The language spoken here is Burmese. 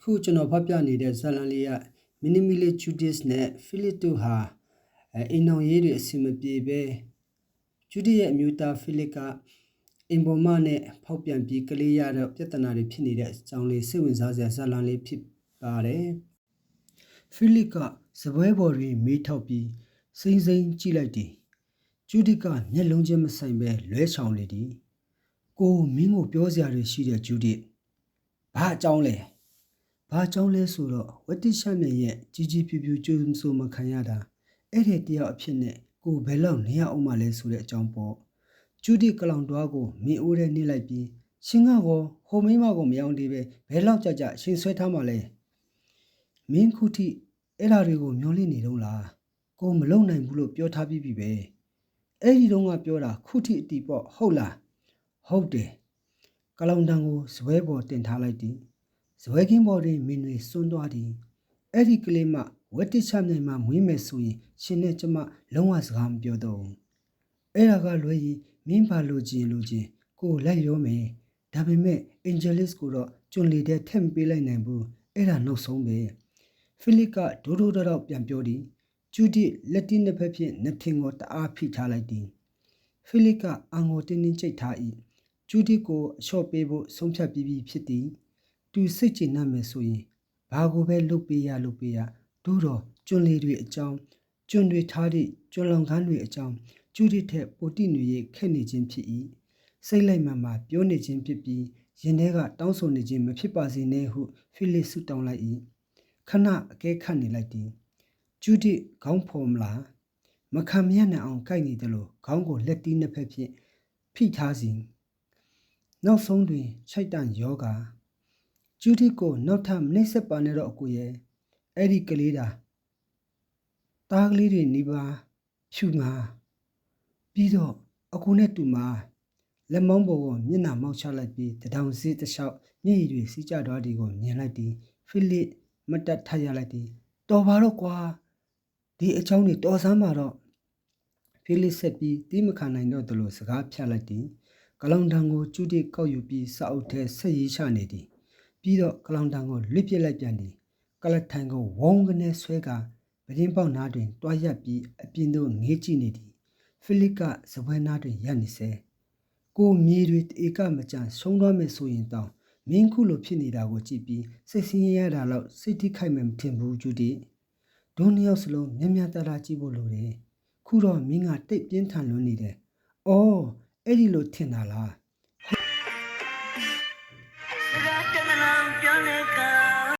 ခုကျွန်တော်ဖတ်ပြနေတဲ့ဇာတ်လမ်းလေးကမီနီမီလေးဂျူဒစ်နဲ့ဖိလစ်တို့ဟာအိမ်အောင်ရေးတွေအဆင်မပြေပဲဂျူဒစ်ရဲ့အမျိုးသားဖိလစ်ကအင်ပေါ်မနဲ့ဖောက်ပြန်ပြီးကလေးရတော့ပြဿနာတွေဖြစ်နေတဲ့အကြောင်းလေးစိတ်ဝင်စားစရာဇာတ်လမ်းလေးဖြစ်ပါတယ်ဖိလစ်ကစပွဲပေါ်တွင်မေးထောက်ပြီးစိမ့်စိမ့်ကြည့်လိုက်သည်ဂျူဒစ်ကမျက်လုံးချင်းမဆိုင်ပဲလွဲချောင်လေသည်ကိုမင်းကိုပြောစရာတွေရှိတဲ့ဂျူဒစ်ဘာအကြောင်းလဲဘာကြောင့်လဲဆိုတော့ဝတ္တိရှမြန်ရဲ့ကြီးကြီးပြူပြူကျုံဆိုမခံရတာအဲ့ဒီတယောက်အဖြစ်နဲ့ကိုဘယ်လောက်နေရအောင်မလဲဆိုတဲ့အကြောင်းပေါ့ဂျူဒီကလောင်တွားကိုမင်းအိုးထဲနှိလိုက်ပြီးရှင်ကကောဟိုမိမကိုမယောင်းသေးပဲဘယ်လောက်ကြရှင်ဆွဲထားမှလဲမင်းခုထိအဲ့ဓာတွေကိုမျောလင့်နေတော့လားကိုမလုံနိုင်ဘူးလို့ပြောထားပြီးပြီပဲအဲ့ဒီတော့ကပြောတာခုထိအတီပေါ့ဟုတ်လားဟုတ်တယ်ကလောင်တန်ကိုဇပွဲပေါ်တင်ထားလိုက်သည်ဇွဲကင်းပေါ်တွင်မင်းတွေစွန့်သွားသည်အဲ့ဒီကလေးမဝက်တိချမြိုင်မှာမွေးမယ်ဆိုရင်ရှင်နဲ့ကျမလုံးဝစကားမပြောတော့ဘူးအဲ့ဒါကလွယ်ရင်မင်းပါလိုချင်ကိုလိုက်ရောမယ်ဒါပေမဲ့အင်ဂျယ်လစ်ကိုတော့ကျွန်လေတဲ့ထက်မပေးလိုက်နိုင်ဘူးအဲ့ဒါနောက်ဆုံးပဲဖိလစ်ကဒိုးတော့ပြန်ပြောသည်ဂျူဒီလက်တီးနှစ်ဖက်ဖြင့်နှစ်ဖင်ကိုတအားဖိထားလိုက်သည်ဖိလစ်ကအငိုတင်းတင်းချိတ်ထား၏ဂျူဒီကိုအလျှော့ပေးဖို့ဆုံးဖြတ်ပြီးဖြစ်သည်သူစိတ်ကျဉ်နှံ့မယ်ဆိုရင်ဘာကိုပဲလုပ်ပေးရတို့တော့ကျွန်းလေးတွေအကြောင်းကျွန်းတွေထားသည့်ကျွန်းလောင်ကန်းတွေအကြောင်းကျူးတစ်ထက်ပိုတိနေရဲ့ခက်နေခြင်းဖြစ်၏စိတ်လိုက်မှပြောနေခြင်းဖြစ်ပြီးရင်ထဲကတောင်းဆိုနေခြင်းမဖြစ်ပါစေနဲ့ဟုဖိလစ်ဆုတောင်းလိုက်၏ခဏအကဲခတ်နေလိုက်သည်ကျူးတစ်ခေါင်းဖော်မလားမခံမရနိုင်အောင်ကိုက်နေတယ်လို့ခေါင်းကိုလက်တီးနှစ်ဖက်ဖြင့်ဖိထားစီနောက်ဆုံးတွင်ချိုက်တန့်ယောဂါဂျူဒီကိုနောက်ထပ်နှိမ့်ဆက်ပါနဲ့တော့အကိုရဲ့အဲ့ဒီကလေးတာတားကလေးတွေနေပါဖြူမှာပြီးတော့အကိုနဲ့တူမှာလက်မောင်းပေါ်ကိုမျက်နှာမောက်ချလိုက်ပြီးတထောင်စီးတစ်လျှောက်မျက်ရည်တွေစီးကျသွားသည်ကိုမြင်လိုက်သည်ဖိလစ်မတ်တက်ထရလိုက်သည်တော်ပါတော့ကွာဒီအချောင်းတွေတော်စမ်းပါတော့ဖိလစ်ဆက်ပြီးတီးမခံနိုင်တော့သလိုစကားဖြတ်လိုက်သည်ကလောင်တန်ကိုကျူတီကောက်ယူပြီးစာအုပ်ထဲဆက်ရေးချနေသည်ပြီးတော့ကလောင်တန်ကိုလွတ်ပစ်လိုက်ပြန်သည်ကလထိုင်ကိုဝုန်းကနေဆွဲကပဒင်းပေါက်နားတွင်တွားရက်ပြီးအပြင်သို့ငေးကြည့်နေသည်ဖိလစ်ကစပွဲနားတွင်ရပ်နေစေကိုမြေတွေဧကမကြဆုံးသွားမယ်ဆိုရင်တောင်မင်းခုလိုဖြစ်နေတာကိုကြည့်ပြီးစိတ်ဆင်းရဲရတာတော့စိတ်ထိခိုက်မှမထင်ဘူးဂျူဒီဒုနှစ်ယောက်စလုံးမြတ်တာကြည့်ဖို့လိုတယ်ခုတော့မင်းကတိတ်ပြင်းထန်လွန်းနေတယ်အော်အဲ့ဒီလိုထင်တာလား